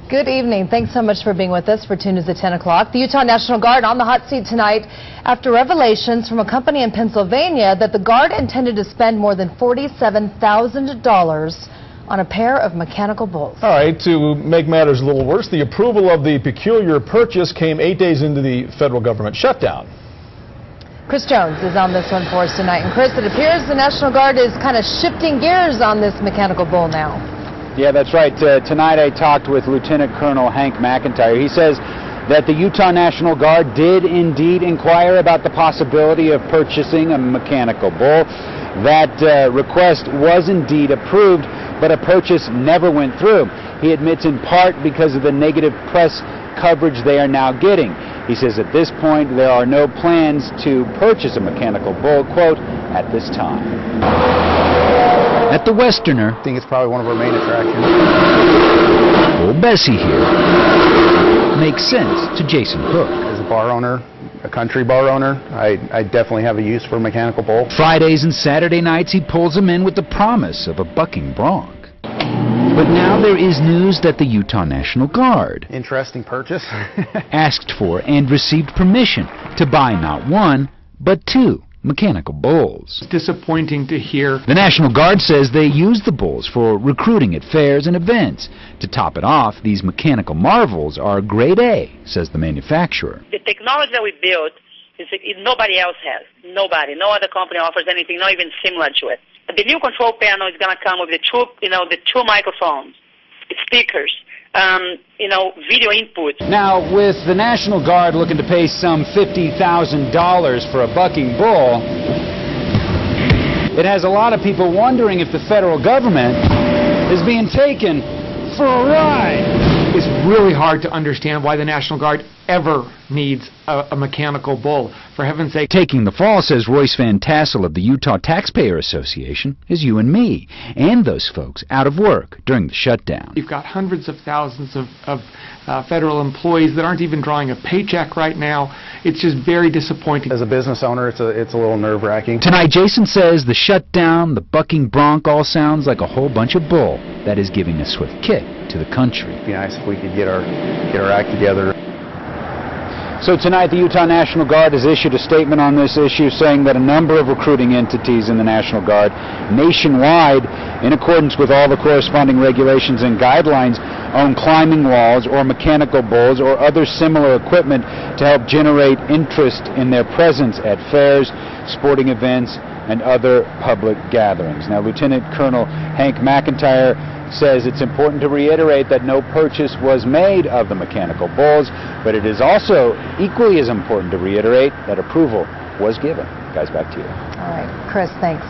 Good evening. Thanks so much for being with us for 2 News at 10 o'clock. The Utah National Guard on the hot seat tonight after revelations from a company in Pennsylvania that the Guard intended to spend more than $47,000 on a pair of mechanical bulls. All right, to make matters a little worse, the approval of the peculiar purchase came 8 days into the federal government shutdown. Chris Jones is on this one for us tonight. And Chris, it appears the National Guard is kind of shifting gears on this mechanical bull now. Yeah, that's right. Tonight I talked with Lt.Col Hank Mcintire. He says that the Utah National Guard did indeed inquire about the possibility of purchasing a mechanical bull. That request was indeed approved, but a purchase never went through. He admits in part because of the negative press coverage they are now getting. He says at this point there are no plans to purchase a mechanical bull, quote, at this time. At the Westerner, I think it's probably one of our main attractions. Old Bessie here makes sense to Jason Hook. As a bar owner, a country bar owner, I definitely have a use for a mechanical bull. Fridays and Saturday nights he pulls them in with the promise of a bucking bronc. But now there is news that the Utah National Guard Interesting purchase. asked for and received permission to buy not one, but two mechanical bulls. It's disappointing to hear. The National Guard says they use the bulls for recruiting at fairs and events. To top it off, these mechanical marvels are grade A, says the manufacturer. The technology that we built is nobody else has. Nobody. No other company offers anything, not even similar to it. The new control panel is going to come with the two microphones, speakers, video input. Now, with the National Guard looking to pay some $50,000 for a bucking bull, it has a lot of people wondering if the federal government is being taken for a ride. It's really hard to understand why the National Guard ever needs a mechanical bull. For heaven's sake. Taking the fall, says Royce Van Tassel of the Utah Taxpayer Association, is you and me, and those folks out of work during the shutdown. You've got hundreds of thousands of federal employees that aren't even drawing a paycheck right now. It's just very disappointing. As a business owner, it's a little nerve-wracking. Tonight, Jason says the shutdown, the bucking bronc, all sounds like a whole bunch of bull that is giving a swift kick to the country. It'd be nice if we could get our act together. So tonight the Utah National Guard has issued a statement on this issue saying that a number of recruiting entities in the National Guard nationwide, in accordance with all the corresponding regulations and guidelines, own climbing walls or mechanical bulls or other similar equipment to help generate interest in their presence at fairs, sporting events, and other public gatherings. Now, Lt.Col Hank Mcintire says it's important to reiterate that no purchase was made of the mechanical bulls, but it is also equally as important to reiterate that approval was given. Guys, back to you. All right, Chris, thanks.